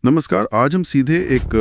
नमस्कार। आज हम सीधे एक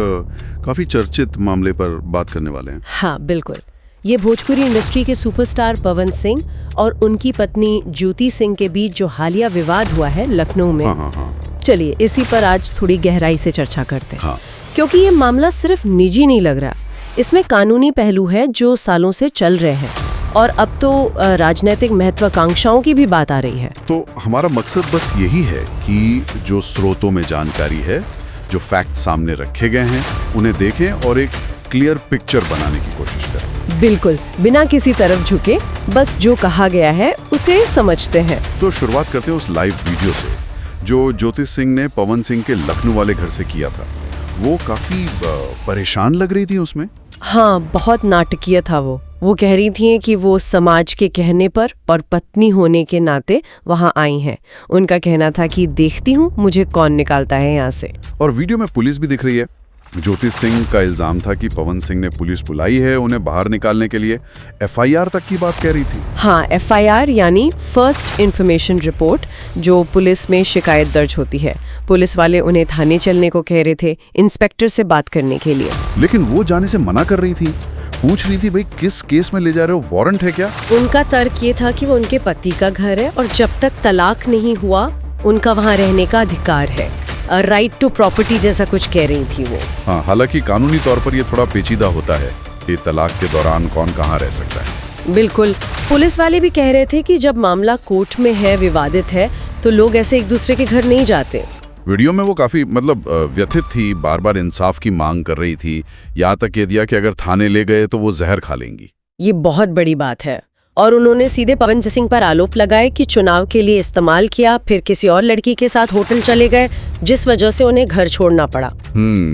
काफी चर्चित मामले पर बात करने वाले हैं। हाँ बिल्कुल। ये भोजपुरी इंडस्ट्री के सुपरस्टार पवन सिंह और उनकी पत्नी ज्योति सिंह के बीच जो हालिया विवाद हुआ है लखनऊ में। हाँ। चलिए इसी पर आज थोड़ी गहराई से चर्चा करते हैं। हाँ। क्योंकि ये मामला सिर्फ निजी नहीं लग रहा, इसमें कानूनी पहलू है जो सालों से चल रहे हैं और अब तो राजनीतिक महत्वाकांक्षाओं की भी बात आ रही है। तो हमारा मकसद बस यही है कि जो स्रोतों में जानकारी है, जो फैक्ट सामने रखे गए हैं, उन्हें देखें और एक क्लियर पिक्चर बनाने की कोशिश करें। बिल्कुल, बिना किसी तरफ झुके, बस जो कहा गया है उसे समझते हैं। तो शुरुआत करते हैं उस लाइव वीडियो से जो ज्योति सिंह ने पवन सिंह के लखनऊ वाले घर से किया था। वो काफी परेशान लग रही थी उसमें। हाँ, बहुत नाटकीय था वो कह रही थी कि वो समाज के कहने पर और पत्नी होने के नाते वहाँ आई हैं। उनका कहना था कि देखती हूँ मुझे कौन निकालता है यहाँ से। और वीडियो में पुलिस भी दिख रही है। ज्योति सिंह का इल्जाम था कि पवन सिंह ने पुलिस बुलाई है उन्हें बाहर निकालने के लिए। एफआईआर तक की बात कह रही थी। हाँ, एफआईआर यानी फर्स्ट इन्फॉर्मेशन रिपोर्ट, जो पुलिस में शिकायत दर्ज होती है। पुलिस वाले उन्हें थाने चलने को कह रहे थे इंस्पेक्टर से बात करने के लिए, लेकिन वो जाने से मना कर रही थी। पूछ रही थी भाई किस केस में ले जा रहे हो, वारंट है क्या? उनका तर्क ये था कि वो उनके पति का घर है और जब तक तलाक नहीं हुआ उनका वहाँ रहने का अधिकार है। राइट टू प्रॉपर्टी जैसा कुछ कह रही थी वो। हाँ, हालांकि कानूनी तौर पर ये थोड़ा पेचीदा होता है कि तलाक के दौरान कौन कहाँ रह सकता है। बिल्कुल। पुलिस वाले भी कह रहे थे कि जब मामला कोर्ट में है, विवादित है, तो लोग ऐसे एक दूसरे के घर नहीं जाते। वीडियो में वो काफी व्यथित थी, बार बार इंसाफ की मांग कर रही थी। यहाँ तक कह दिया कि अगर थाने ले गए तो वो जहर खा लेंगी। ये बहुत बड़ी बात है। और उन्होंने सीधे पवन सिंह पर आरोप लगाए कि चुनाव के लिए इस्तेमाल किया, फिर किसी और लड़की के साथ होटल चले गए जिस वजह से उन्हें घर छोड़ना पड़ा।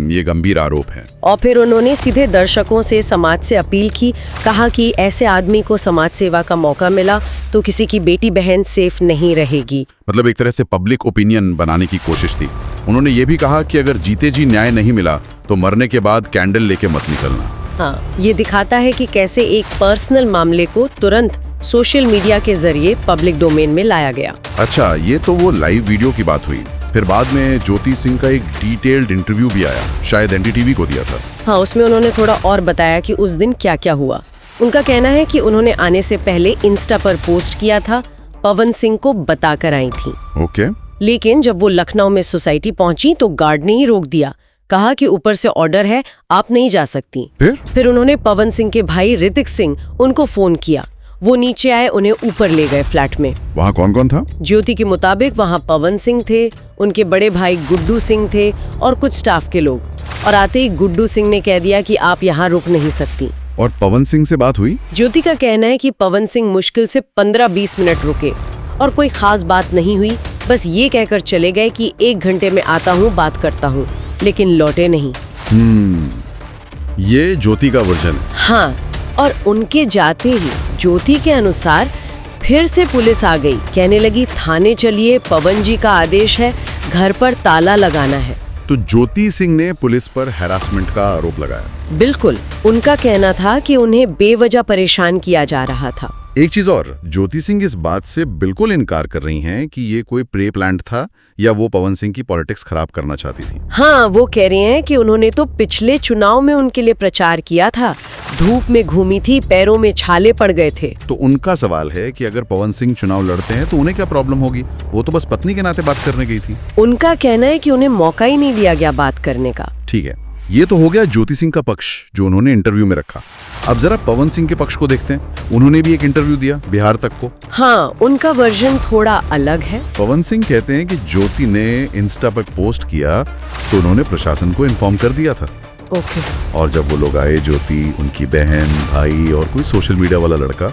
ये गंभीर आरोप है। और फिर उन्होंने सीधे दर्शकों से, समाज से अपील की, कहा कि ऐसे आदमी को समाज सेवा का मौका मिला तो किसी की बेटी बहन सेफ नहीं रहेगी। मतलब एक तरह से पब्लिक ओपिनियन बनाने की कोशिश थी। उन्होंने ये भी कहा कि अगर जीते जी न्याय नहीं मिला तो मरने के बाद कैंडल लेके मत निकलना। हाँ, ये दिखाता है कि कैसे एक पर्सनल मामले को तुरंत सोशल मीडिया के जरिए पब्लिक डोमेन में लाया गया। अच्छा, ये तो वो लाइव वीडियो की बात हुई। फिर बाद में ज्योति सिंह का एक डिटेल्ड इंटरव्यू भी आया, शायद एनडीटीवी को दिया था। हाँ, उसमें उन्होंने थोड़ा और बताया कि उस दिन क्या क्या हुआ। उनका कहना है कि उन्होंने आने से पहले इंस्टा पर पोस्ट किया था, पवन सिंह को बताकर आई थी। ओके। लेकिन जब वो लखनऊ में सोसाइटी पहुंची तो गार्ड ने ही रोक दिया, कहा कि ऊपर से ऑर्डर है, आप नहीं जा सकती। फिर उन्होंने पवन सिंह के भाई ऋतिक सिंह, उनको फोन किया। वो नीचे आए, उन्हें ऊपर ले गए फ्लैट में। वहाँ कौन कौन था? ज्योति के मुताबिक वहाँ पवन सिंह थे, उनके बड़े भाई गुड्डू सिंह थे और कुछ स्टाफ के लोग। और आते ही गुड्डू सिंह ने कह दिया कि आप यहाँ रुक नहीं सकती। और पवन सिंह से बात हुई? ज्योति का कहना है कि पवन सिंह मुश्किल से 15-20 मिनट रुके और कोई खास बात नहीं हुई। बस ये कहकर चले गए कि 1 घंटे में आता हूँ, बात करता हूँ, लेकिन लौटे नहीं। ये ज्योति का वर्जन है। हाँ, और उनके जाते ही ज्योति के अनुसार फिर से पुलिस आ गई, कहने लगी थाने चलिए, पवन जी का आदेश है, घर पर ताला लगाना है। तो ज्योति सिंह ने पुलिस पर हैरासमेंट का आरोप लगाया। बिल्कुल। उनका कहना था कि उन्हें बेवजह परेशान किया जा रहा था। एक चीज और, ज्योति सिंह इस बात से बिल्कुल इनकार कर रही हैं कि ये कोई प्री प्लान्ड था या वो पवन सिंह की पॉलिटिक्स खराब करना चाहती थी। हाँ, वो कह रही हैं कि उन्होंने तो पिछले चुनाव में उनके लिए प्रचार किया था, धूप में घूमी थी, पैरों में छाले पड़ गए थे। तो उनका सवाल है कि अगर पवन सिंह चुनाव लड़ते हैं तो उन्हें क्या प्रॉब्लम होगी? वो तो बस पत्नी के नाते बात करने गई थी। उनका कहना है कि उन्हें मौका ही नहीं दिया गया बात करने का। ठीक है, ये तो हो गया ज्योति सिंह का पक्ष जो उन्होंने इंटरव्यू में रखा। अब जरा पवन सिंह के पक्ष को देखते हैं। उन्होंने भी एक इंटरव्यू दिया बिहार तक को। हाँ, उनका वर्जन थोड़ा अलग है। पवन सिंह कहते हैं कि ज्योति ने इंस्टा पर पोस्ट किया तो उन्होंने प्रशासन को इन्फॉर्म कर दिया था। ओके। और जब वो लोग आए, ज्योति, उनकी बहन, भाई और कोई सोशल मीडिया वाला लड़का,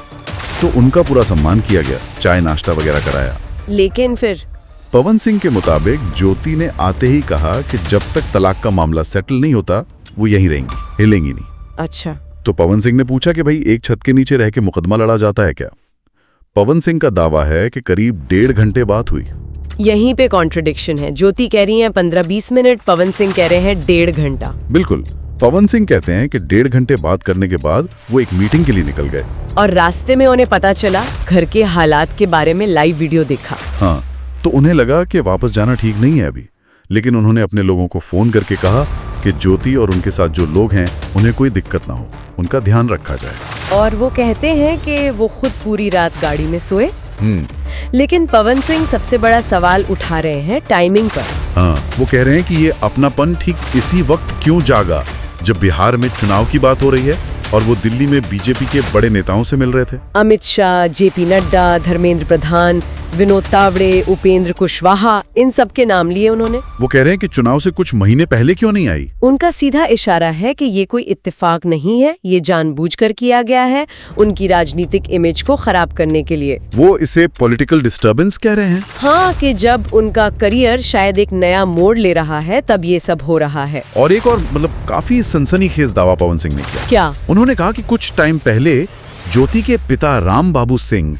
तो उनका पूरा सम्मान किया गया, चाय नाश्ता वगैरह कराया। लेकिन फिर पवन सिंह के मुताबिक ज्योति ने आते ही कहा कि जब तक तलाक का मामला सेटल नहीं होता वो यहीं रहेंगी, हिलेंगी नहीं। अच्छा। तो पवन सिंह ने पूछा कि भाई एक छत के नीचे रह के मुकदमा लड़ा जाता है क्या? पवन सिंह का दावा है कि करीब 1.5 घंटे बात हुई। यहीं पे कॉन्ट्रडिक्शन है। ज्योति कह रही है 15-20 मिनट, पवन सिंह कह रहे हैं 1.5 घंटा। बिल्कुल। पवन सिंह कहते हैं कि 1.5 घंटे बात करने के बाद वो एक मीटिंग के लिए निकल गए और रास्ते में उन्हें पता चला, घर के हालात के बारे में लाइव वीडियो देखा। हाँ, तो उन्हें लगा कि वापस जाना ठीक नहीं है अभी, लेकिन उन्होंने अपने लोगों को फोन करके कहा कि ज्योति और उनके साथ जो लोग हैं उन्हें कोई दिक्कत ना हो, उनका ध्यान रखा जाए। और वो कहते हैं कि वो खुद पूरी रात गाड़ी में सोए। लेकिन पवन सिंह सबसे बड़ा सवाल उठा रहे हैं टाइमिंग पर। हाँ, वो कह रहे हैं कि ये अपनापन ठीक इसी वक्त क्यों जागा जब बिहार में चुनाव की बात हो रही है और वो दिल्ली में बीजेपी के बड़े नेताओं से मिल रहे थे। अमित शाह, जेपी नड्डा, धर्मेंद्र प्रधान, विनोद तावड़े, उपेंद्र कुशवाहा, इन सब के नाम लिए उन्होंने। वो कह रहे हैं कि चुनाव से कुछ महीने पहले क्यों नहीं आई। उनका सीधा इशारा है कि ये कोई इत्तेफाक नहीं है, ये जानबूझकर किया गया है उनकी राजनीतिक इमेज को खराब करने के लिए। वो इसे पॉलिटिकल डिस्टर्बेंस कह रहे हैं। हाँ, कि जब उनका करियर शायद एक नया मोड़ ले रहा है तब ये सब हो रहा है। और एक और काफी सनसनीखेज दावा पवन सिंह ने किया। क्या? उन्होंने कहा कि कुछ टाइम पहले ज्योति के पिता राम बाबू सिंह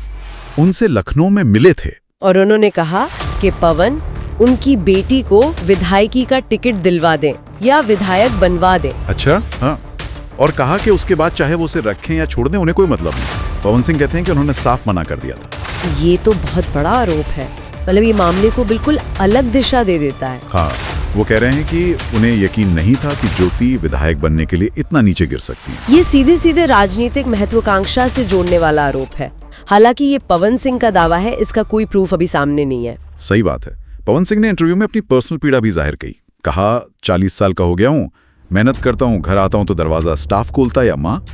उनसे लखनऊ में मिले थे और उन्होंने कहा कि पवन उनकी बेटी को विधायकी का टिकट दिलवा दें या विधायक बनवा दें। अच्छा, हाँ। और कहा कि उसके बाद चाहे वो उसे रखें या छोड़ दें, उन्हें कोई मतलब नहीं। पवन सिंह कहते हैं कि उन्होंने साफ मना कर दिया था। ये तो बहुत बड़ा आरोप है, मतलब ये मामले को बिल्कुल अलग दिशा दे देता है। हाँ, वो कह रहे हैं कि उन्हें यकीन नहीं था कि ज्योति विधायक बनने के लिए इतना नीचे गिर सकती है। ये सीधे सीधे राजनीतिक महत्वाकांक्षा से जोड़ने वाला आरोप है। हालांकि ये पवन सिंह का दावा है, इसका कोई प्रूफ अभी सामने नहीं है। सही बात है। पवन सिंह ने इंटरव्यू में अपनी पर्सनल पीड़ा भी जाहिर की। कहा 40 साल का हो गया हूँ, मेहनत करता हूँ, घर आता हूँ तो दरवाजा स्टाफ खोलता या माँ,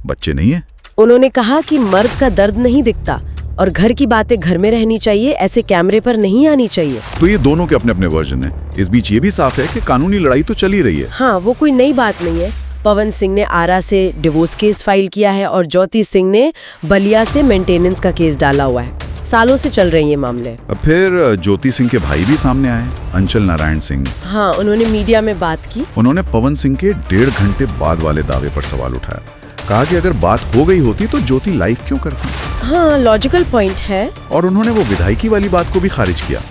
बच्चे नहीं है। उन्होंने कहा कि मर्द का दर्द नहीं दिखता और घर की बातें घर में रहनी चाहिए, ऐसे कैमरे पर नहीं आनी चाहिए। तो ये दोनों के अपने अपने वर्जन है। इस बीच ये भी साफ है कि कानूनी लड़ाई तो चली रही है। हाँ, वो कोई नई बात नहीं है। पवन सिंह ने आरा से डिवोर्स केस फाइल किया है और ज्योति सिंह ने बलिया से मेंटेनेंस का केस डाला हुआ है। सालों से चल रहे हैं ये मामले। अब फिर ज्योति सिंह के भाई भी सामने आए, अंचल नारायण सिंह। हाँ, उन्होंने मीडिया में बात की। उन्होंने पवन सिंह के 1.5 घंटे बाद वाले दावे पर सवाल उठाया। कहा कि अगर बात हो गई होती तो ज्योति लाइव क्यों करती। हाँ, लॉजिकल पॉइंट है। और उन्होंने वो विधायकी वाली बात को भी खारिज किया।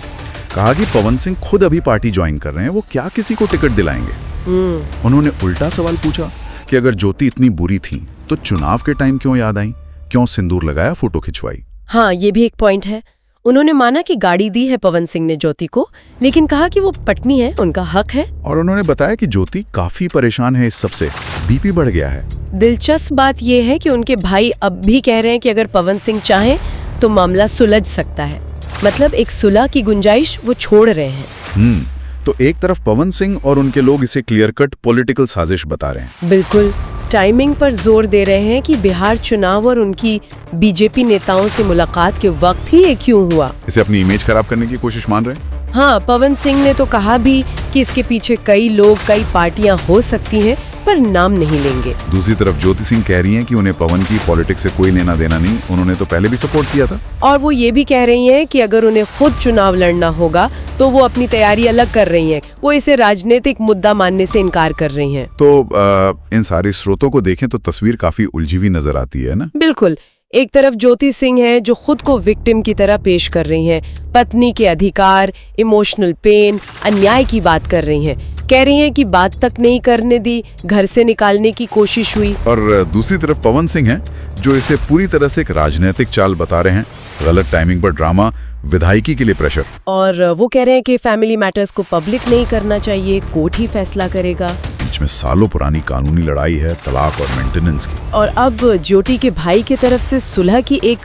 कहा कि पवन सिंह खुद अभी पार्टी ज्वाइन कर रहे हैं, वो क्या किसी को टिकट दिलाएंगे। उन्होंने उल्टा सवाल पूछा कि अगर ज्योति इतनी बुरी थी तो चुनाव के टाइम क्यों याद आई, क्यों सिंदूर लगाया, फोटो खिंचवाई। हाँ, ये भी एक पॉइंट है। उन्होंने माना कि गाड़ी दी है पवन सिंह ने ज्योति को, लेकिन कहा कि वो पत्नी है, उनका हक है। और उन्होंने बताया कि ज्योति काफी परेशान है इस सबसे, बीपी बढ़ गया है। दिलचस्प बात यह है कि उनके भाई अब भी कह रहे हैं कि अगर पवन सिंह चाहें तो मामला सुलझ सकता है। मतलब एक सुलह की गुंजाइश वो छोड़ रहे हैं। तो एक तरफ पवन सिंह और उनके लोग इसे क्लियर कट पॉलिटिकल साजिश बता रहे हैं। बिल्कुल, टाइमिंग पर जोर दे रहे हैं कि बिहार चुनाव और उनकी बीजेपी नेताओं से मुलाकात के वक्त ही ये क्यों हुआ। इसे अपनी इमेज खराब करने की कोशिश मान रहे हैं। हाँ, पवन सिंह ने तो कहा भी कि इसके पीछे कई लोग, कई पार्टियां हो सकती हैं, पर नाम नहीं लेंगे। दूसरी तरफ ज्योति सिंह कह रही हैं कि उन्हें पवन की पॉलिटिक्स से कोई लेना देना नहीं, उन्होंने तो पहले भी सपोर्ट किया था। और वो ये भी कह रही हैं कि अगर उन्हें खुद चुनाव लड़ना होगा तो वो अपनी तैयारी अलग कर रही हैं, वो इसे राजनीतिक मुद्दा मानने से इनकार कर रही हैं। तो इन सारे स्रोतों को देखें तो तस्वीर काफी उलझी हुई नजर आती है ना। बिल्कुल, एक तरफ ज्योति सिंह है जो खुद को विक्टिम की तरह पेश कर रही हैं, पत्नी के अधिकार, इमोशनल पेन, अन्याय की बात कर रही हैं, कह रही हैं कि बात तक नहीं करने दी, घर से निकालने की कोशिश हुई। और दूसरी तरफ पवन सिंह है जो इसे पूरी तरह से एक राजनीतिक चाल बता रहे हैं, गलत टाइमिंग पर ड्रामा, विधायकी के लिए प्रेशर। और वो कह रहे हैं कि फैमिली मैटर्स को पब्लिक नहीं करना चाहिए, कोर्ट ही फैसला करेगा। बीच में सालों पुरानी कानूनी लड़ाई है, तलाक और मेंटेनेंस की। और अब ज्योति के भाई की तरफ से सुलह की एक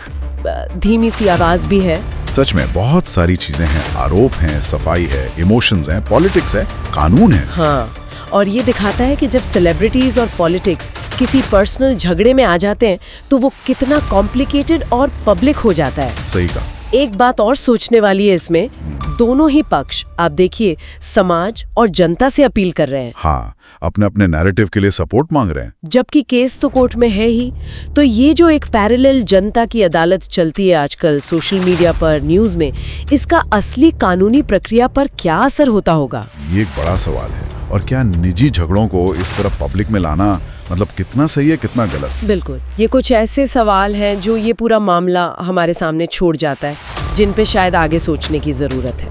धीमी सी आवाज भी है। सच में बहुत सारी चीजें हैं, आरोप हैं, सफाई है, इमोशंस हैं, पॉलिटिक्स है, कानून है। हाँ, और ये दिखाता है कि जब सेलिब्रिटीज और पॉलिटिक्स किसी पर्सनल झगड़े में आ जाते हैं तो वो कितना कॉम्प्लिकेटेड और पब्लिक हो जाता है। सही कहा। एक बात और सोचने वाली है इसमें, दोनों ही पक्ष आप देखिए समाज और जनता से अपील कर रहे हैं। हाँ, अपने अपने नैरेटिव के लिए सपोर्ट मांग रहे हैं, जबकि केस तो कोर्ट में है ही। तो ये जो एक पैरेलल जनता की अदालत चलती है आजकल सोशल मीडिया पर, न्यूज में, इसका असली कानूनी प्रक्रिया पर क्या असर होता होगा, ये एक बड़ा सवाल है। और क्या निजी झगड़ों को इस तरह पब्लिक में लाना कितना सही है, कितना गलत। बिल्कुल, ये कुछ ऐसे सवाल हैं जो ये पूरा मामला हमारे सामने छोड़ जाता है, जिन पे शायद आगे सोचने की जरूरत है।